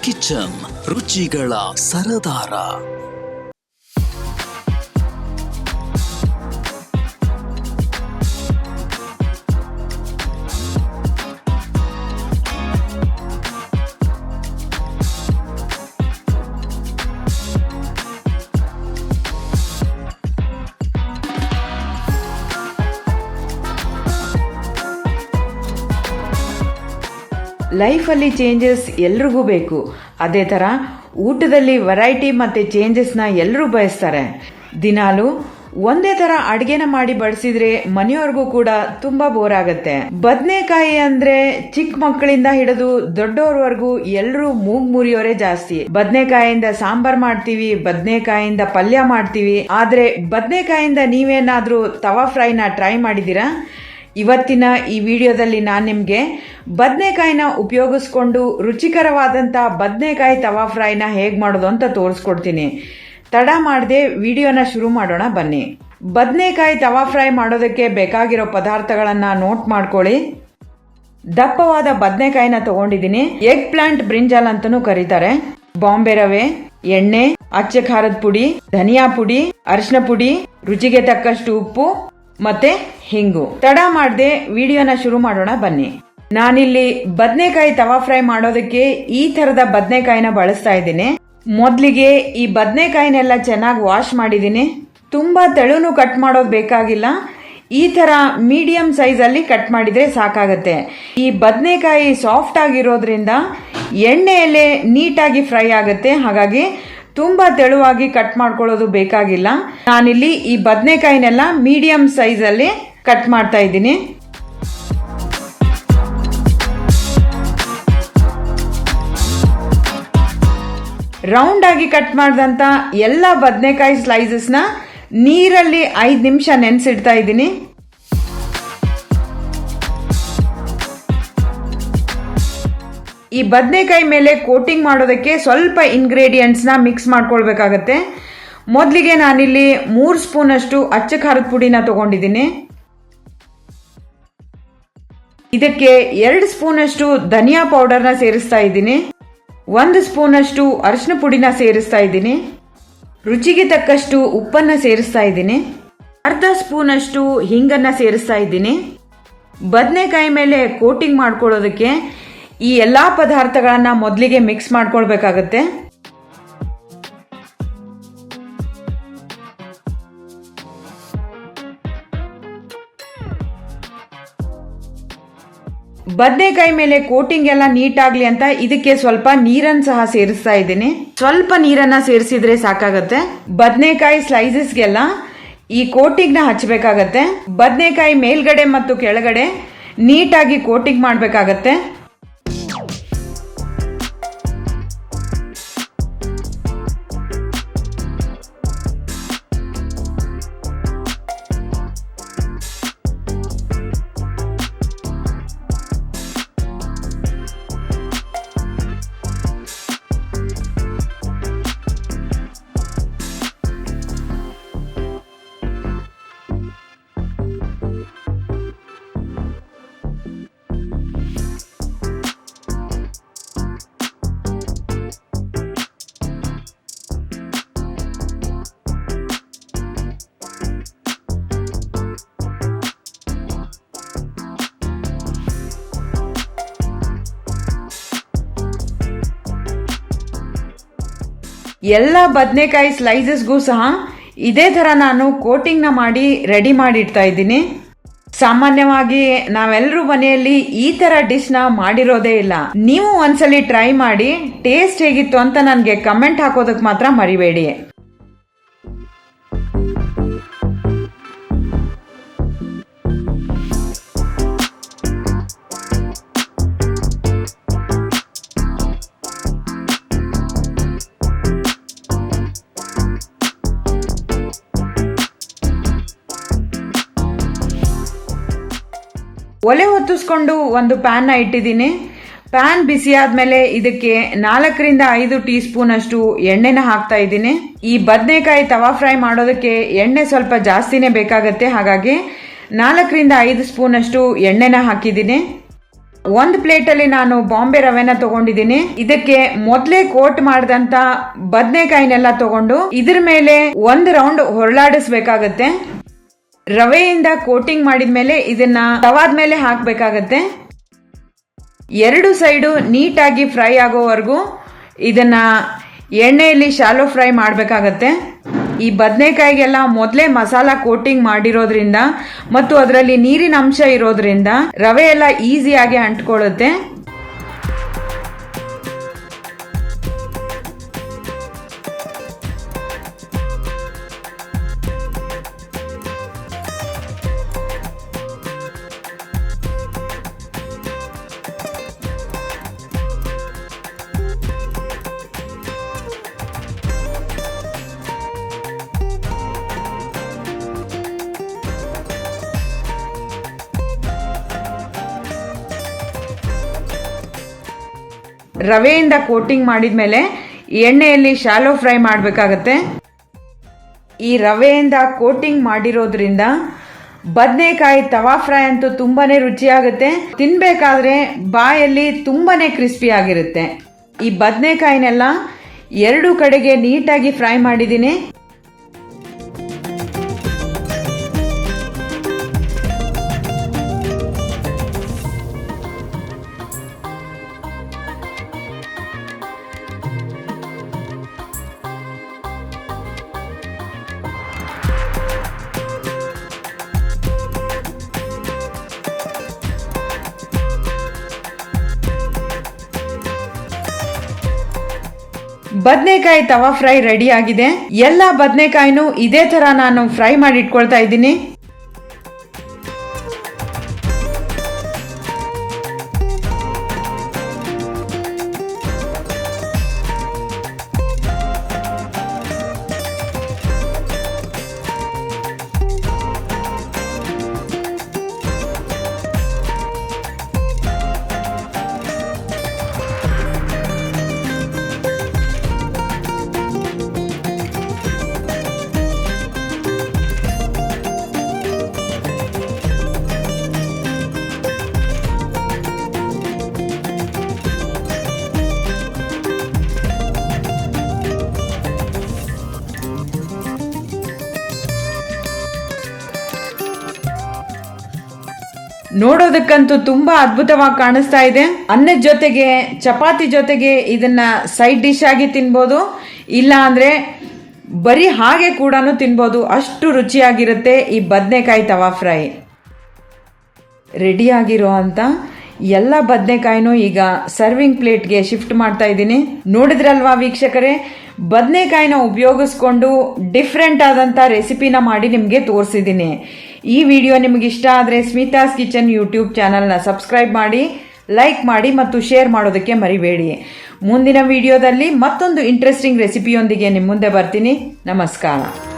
Kitchen ರುಚಿಗಳ ಸರದಾರ. ಲೈಫಲ್ಲಿ changes ಎಲ್ರಿಗೂ ಬೇಕು. ಅದೇ ಥರ ಊಟದಲ್ಲಿ ವೆರೈಟಿ ಮತ್ತು ಚೇಂಜಸ್ನ ಎಲ್ಲರೂ ಬಯಸ್ತಾರೆ. ದಿನಾಲು ಒಂದೇ ಥರ ಅಡುಗೆನ ಮಾಡಿ ಬಡಿಸಿದ್ರೆ ಮನೆಯವ್ರಿಗೂ ಕೂಡ ತುಂಬ ಬೋರ್ ಆಗುತ್ತೆ. ಬದನೆಕಾಯಿ ಅಂದ್ರೆ ಚಿಕ್ಕ ಮಕ್ಕಳಿಂದ ಹಿಡಿದು ದೊಡ್ಡವ್ರವರೆಗೂ ಎಲ್ಲರೂ ಮೂಗ್ ಮುರಿಯೋರೇ ಜಾಸ್ತಿ. ಬದನೆಕಾಯಿಂದ ಸಾಂಬಾರ್ ಮಾಡ್ತೀವಿ, ಬದನೆಕಾಯಿಂದ ಪಲ್ಯ ಮಾಡ್ತೀವಿ. ಆದ್ರೆ ಬದನೆಕಾಯಿಂದ ನೀವೇನಾದ್ರೂ ತವಾ ಫ್ರೈನ ಟ್ರೈ ಮಾಡಿದ್ದೀರಾ? ಇವತ್ತಿನ ಈ ವಿಡಿಯೋದಲ್ಲಿ ನಾನು ನಿಮಗೆ ಬದನೆಕಾಯಿನ ಉಪಯೋಗಿಸ್ಕೊಂಡು ರುಚಿಕರವಾದಂಥ ಬದನೆಕಾಯಿ ತವಾ ಫ್ರೈನ ಹೇಗೆ ಮಾಡೋದು ಅಂತ ತೋರಿಸ್ಕೊಡ್ತೀನಿ. ತಡ ಮಾಡದೆ ವಿಡಿಯೋನ ಶುರು ಮಾಡೋಣ ಬನ್ನಿ. ಬದನೆಕಾಯಿ ತವಾ ಫ್ರೈ ಮಾಡೋದಕ್ಕೆ ಬೇಕಾಗಿರೋ ಪದಾರ್ಥಗಳನ್ನು ನೋಟ್ ಮಾಡ್ಕೊಳ್ಳಿ. ದಪ್ಪವಾದ ಬದನೆಕಾಯಿನ ತಗೊಂಡಿದ್ದೀನಿ. ಎಗ್ ಪ್ಲಾಂಟ್ ಬ್ರಿಂಜಾಲ್ ಅಂತನೂ ಕರೀತಾರೆ. ಬಾಂಬೆ ರವೆ, ಎಣ್ಣೆ, ಅಚ್ಚ ಖಾರದ ಪುಡಿ, ಧನಿಯಾ ಪುಡಿ, ಅರಿಶಿನ ಪುಡಿ, ರುಚಿಗೆ ತಕ್ಕಷ್ಟು ಉಪ್ಪು ಮತ್ತೆ ಹಿಂಗು. ತಡ ಮಾಡದೆ ವಿಡಿಯೋನ ಶುರು ಮಾಡೋಣ ಬನ್ನಿ. ನಾನಿಲ್ಲಿ ಬದನೆಕಾಯಿ ತವಾ ಫ್ರೈ ಮಾಡೋದಕ್ಕೆ ಈ ತರದ ಬದನೆಕಾಯಿನ ಬಳಸ್ತಾ ಇದ್ದೀನಿ. ಮೊದಲಿಗೆ ಈ ಬದನೆಕಾಯಿನೆಲ್ಲ ಚೆನ್ನಾಗಿ ವಾಶ್ ಮಾಡಿದ್ದೀನಿ. ತುಂಬಾ ತೆಳುನು ಕಟ್ ಮಾಡೋದು ಬೇಕಾಗಿಲ್ಲ. ಈ ತರ ಮೀಡಿಯಂ ಸೈಜ್ ಅಲ್ಲಿ ಕಟ್ ಮಾಡಿದ್ರೆ ಸಾಕಾಗತ್ತೆ. ಈ ಬದನೆಕಾಯಿ ಸಾಫ್ಟ್ ಆಗಿರೋದ್ರಿಂದ ಎಣ್ಣೆಯಲ್ಲೇ ನೀಟಾಗಿ ಫ್ರೈ ಆಗುತ್ತೆ. ಹಾಗಾಗಿ ತುಂಬಾ ತೆಳುವಾಗಿ ಕಟ್ ಮಾಡ್ಕೊಳ್ಳೋದು ಬೇಕಾಗಿಲ್ಲ. ನಾನಿಲ್ಲಿ ಈ ಬದನೆಕಾಯಿನೆಲ್ಲ ಮೀಡಿಯಂ ಸೈಜ್ ಅಲ್ಲಿ ಕಟ್ ಮಾಡ್ತಾ ಇದ್ದೀನಿ. ರೌಂಡ್ ಆಗಿ ಕಟ್ ಮಾಡಿದಂತ ಎಲ್ಲ ಬದನೆಕಾಯಿ ಸ್ಲೈಸಸ್ನ ನೀರಲ್ಲಿ 5 ನಿಮಿಷ ನೆನೆಸಿಡ್ತಾ ಇದ್ದೀನಿ. ಈ ಬದನೆಕಾಯಿ ಮೇಲೆ ಕೋಟಿಂಗ್ ಮಾಡೋದಕ್ಕೆ ಸ್ವಲ್ಪ ಇಂಗ್ರೀಡಿಯೆಂಟ್ಸ್ ನ ಮಿಕ್ಸ್ ಮಾಡ್ಕೊಳ್ಬೇಕಾಗತ್ತೆ. ಮೊದಲಿಗೆ ನಾನಿಲ್ಲಿ 3 ಸ್ಪೂನ್ ಅಷ್ಟು ಅಚ್ಚ ಖಾರದ ಪುಡಿನ ತಗೊಂಡಿದ್ದೀನಿ. ಇದಕ್ಕೆ 2 ಸ್ಪೂನ್ ಅಷ್ಟು ಧನಿಯಾ ಪೌಡರ್ನ ಸೇರಿಸ್ತಾ ಇದ್ದೀನಿ. 1 ಸ್ಪೂನ್ ಅಷ್ಟು ಅರಿಶಿನ ಪುಡಿನ ಸೇರಿಸ್ತಾ ಇದ್ದೀನಿ. ರುಚಿಗೆ ತಕ್ಕಷ್ಟು ಉಪ್ಪನ್ನ ಸೇರಿಸ್ತಾ ಇದ್ದೀನಿ. ಅರ್ಧ ಸ್ಪೂನ್ ಅಷ್ಟು ಹಿಂಗನ್ನ ಸೇರಿಸ್ತಾ ಇದ್ದೀನಿ. ಬದನೆಕಾಯಿ ಮೇಲೆ ಕೋಟಿಂಗ್ ಮಾಡ್ಕೊಳ್ಳೋದಕ್ಕೆ ಈ ಎಲ್ಲಾ ಪದಾರ್ಥಗಳನ್ನ ಮೊದಲಿಗೆ ಮಿಕ್ಸ್ ಮಾಡ್ಕೊಳ್ಬೇಕಾಗತ್ತೆ. ಬದನೆಕಾಯಿ ಮೇಲೆ ಕೋಟಿಂಗ್ ಎಲ್ಲ ನೀಟ್ ಆಗ್ಲಿ ಅಂತ ಇದಕ್ಕೆ ಸ್ವಲ್ಪ ನೀರನ್ನು ಸಹ ಸೇರಿಸ್ತಾ ಇದ್ದೀನಿ. ಸ್ವಲ್ಪ ನೀರನ್ನ ಸೇರಿಸಿದ್ರೆ ಸಾಕಾಗತ್ತೆ. ಬದನೆಕಾಯಿ ಸ್ಲೈಸಸ್ಗೆಲ್ಲ ಈ ಕೋಟಿಂಗ್ ನ ಹಚ್ಚಬೇಕಾಗತ್ತೆ. ಬದನೆಕಾಯಿ ಮೇಲ್ಗಡೆ ಮತ್ತು ಕೆಳಗಡೆ ನೀಟಾಗಿ ಕೋಟಿಂಗ್ ಮಾಡಬೇಕಾಗತ್ತೆ. ಎಲ್ಲ ಬದನೆಕಾಯಿ ಸ್ಲೈಸಸ್ಗೂ ಸಹ ಇದೇ ತರ ನಾನು ಕೋಟಿಂಗ್ ನ ಮಾಡಿ ರೆಡಿ ಮಾಡಿ ಇಡ್ತಾ ಇದ್ದೀನಿ. ಸಾಮಾನ್ಯವಾಗಿ ನಾವೆಲ್ಲರೂ ಮನೆಯಲ್ಲಿ ಈ ತರ ಡಿಶ್ ನ ಮಾಡಿರೋದೇ ಇಲ್ಲ. ನೀವು ಒಂದ್ಸಲಿ ಟ್ರೈ ಮಾಡಿ ಟೇಸ್ಟ್ ಹೇಗಿತ್ತು ಅಂತ ನನಗೆ ಕಮೆಂಟ್ ಹಾಕೋದಕ್ಕೆ ಮಾತ್ರ ಮರಿಬೇಡಿ. ಒಲೆ ಹೊತ್ತಿಸ್ಕೊಂಡು ಒಂದು ಪ್ಯಾನ್ ನ ಇಟ್ಟಿದ್ದೀನಿ. ಪ್ಯಾನ್ ಬಿಸಿ ಆದ್ಮೇಲೆ ಇದಕ್ಕೆ 4ರಿಂದ 5 ಟೀ ಸ್ಪೂನ್ ಅಷ್ಟು ಎಣ್ಣೆನ ಹಾಕ್ತಾ ಇದ್ದೀನಿ. ಈ ಬದನೆಕಾಯಿ ತವಾ ಫ್ರೈ ಮಾಡೋದಕ್ಕೆ ಎಣ್ಣೆ ಸ್ವಲ್ಪ ಜಾಸ್ತಿನೇ ಬೇಕಾಗತ್ತೆ. ಹಾಗಾಗಿ 4ರಿಂದ 5 ಸ್ಪೂನ್ ಅಷ್ಟು ಎಣ್ಣೆನ ಹಾಕಿದ್ದೀನಿ. ಒಂದು ಪ್ಲೇಟಲ್ಲಿ ನಾನು ಬಾಂಬೆ ರವೆನ ತಗೊಂಡಿದ್ದೀನಿ. ಇದಕ್ಕೆ ಮೊದಲೇ ಕೋಟ್ ಮಾಡಿದಂತ ಬದನೆಕಾಯಿನೆಲ್ಲ ತಗೊಂಡು ಇದ್ರ ಮೇಲೆ ಒಂದು ರೌಂಡ್ ಹೊರಳಾಡಿಸ್ಬೇಕಾಗತ್ತೆ. ರವೆಯಿಂದ ಕೋಟಿಂಗ್ ಮಾಡಿದ್ಮೇಲೆ ಇದನ್ನ ತವಾದ ಮೇಲೆ ಹಾಕಬೇಕಾಗತ್ತೆ. ಎರಡು ಸೈಡು ನೀಟಾಗಿ ಫ್ರೈ ಆಗೋವರೆಗೂ ಇದನ್ನ ಎಣ್ಣೆಯಲ್ಲಿ ಶಾಲೋ ಫ್ರೈ ಮಾಡಬೇಕಾಗತ್ತೆ. ಈ ಬದನೆಕಾಯಿಗೆಲ್ಲ ಮೊದಲೇ ಮಸಾಲ ಕೋಟಿಂಗ್ ಮಾಡಿರೋದ್ರಿಂದ ಮತ್ತು ಅದರಲ್ಲಿ ನೀರಿನ ಅಂಶ ಇರೋದ್ರಿಂದ ರವೆ ಎಲ್ಲ ಈಸಿಯಾಗಿ ಅಂಟ್ಕೊಳ್ಳುತ್ತೆ. ರವೆಯಿಂದ ಕೋಟಿಂಗ್ ಮಾಡಿದ್ಮೇಲೆ ಎಣ್ಣೆಯಲ್ಲಿ ಶಾಲೋ ಫ್ರೈ ಮಾಡಬೇಕಾಗತ್ತೆ. ಈ ರವೆಯಿಂದ ಕೋಟಿಂಗ್ ಮಾಡಿರೋದ್ರಿಂದ ಬದನೆಕಾಯಿ ತವಾ ಫ್ರೈ ಅಂತೂ ತುಂಬಾನೇ ರುಚಿಯಾಗುತ್ತೆ. ತಿನ್ಬೇಕಾದ್ರೆ ಬಾಯಲ್ಲಿ ತುಂಬಾನೇ ಕ್ರಿಸ್ಪಿ ಆಗಿರುತ್ತೆ. ಈ ಬದನೆಕಾಯಿನೆಲ್ಲ ಎರಡು ಕಡೆಗೆ ನೀಟಾಗಿ ಫ್ರೈ ಮಾಡಿದ್ದೀನಿ. ಬದನೆಕಾಯಿ ತವಾ ಫ್ರೈ ರೆಡಿ ಆಗಿದೆ. ಎಲ್ಲ ಬದನೆಕಾಯಿನೂ ಇದೇ ತರ ನಾನು ಫ್ರೈ ಮಾಡಿ ಇಟ್ಕೊಳ್ತಾ ಇದ್ದೀನಿ. ನೋಡೋದಕ್ಕಂತೂ ತುಂಬಾ ಅದ್ಭುತವಾಗಿ ಕಾಣಿಸ್ತಾ ಇದೆ. ಅನ್ನದ ಜೊತೆಗೆ ಚಪಾತಿ ಜೊತೆಗೆ ಇದನ್ನ ಸೈಡ್ ಡಿಶ್ ಆಗಿ ತಿನ್ಬೋದು, ಇಲ್ಲ ಅಂದ್ರೆ ಬರೀ ಹಾಗೆ ಕೂಡ ತಿನ್ಬೋದು. ಅಷ್ಟು ರುಚಿಯಾಗಿರುತ್ತೆ ಈ ಬದನೆಕಾಯಿ ತವಾ ಫ್ರೈ. ರೆಡಿ ಆಗಿರೋ ಅಂತ ಎಲ್ಲ ಬದನೆಕಾಯಿನೂ ಈಗ ಸರ್ವಿಂಗ್ ಪ್ಲೇಟ್ಗೆ ಶಿಫ್ಟ್ ಮಾಡ್ತಾ ಇದ್ದೀನಿ. ನೋಡಿದ್ರಲ್ವಾ ವೀಕ್ಷಕರೇ, ಬದನೆಕಾಯಿನ ಉಪಯೋಗಿಸ್ಕೊಂಡು ಡಿಫ್ರೆಂಟ್ ಆದಂತ ರೆಸಿಪಿನ ಮಾಡಿ ನಿಮಗೆ ತೋರಿಸಿದ್ದೀನಿ. ಈ ವಿಡಿಯೋ ನಿಮಗೆ ಇಷ್ಟ ಆದರೆ ಸ್ಮಿತಾಸ್ ಕಿಚನ್ ಯೂಟ್ಯೂಬ್ ಚಾನಲ್ನ ಸಬ್ಸ್ಕ್ರೈಬ್ ಮಾಡಿ, ಲೈಕ್ ಮಾಡಿ ಮತ್ತು ಶೇರ್ ಮಾಡೋದಕ್ಕೆ ಮರಿಬೇಡಿ. ಮುಂದಿನ ವಿಡಿಯೋದಲ್ಲಿ ಮತ್ತೊಂದು ಇಂಟ್ರೆಸ್ಟಿಂಗ್ ರೆಸಿಪಿಯೊಂದಿಗೆ ನಿಮ್ಮ ಮುಂದೆ ಬರ್ತೀನಿ. ನಮಸ್ಕಾರ.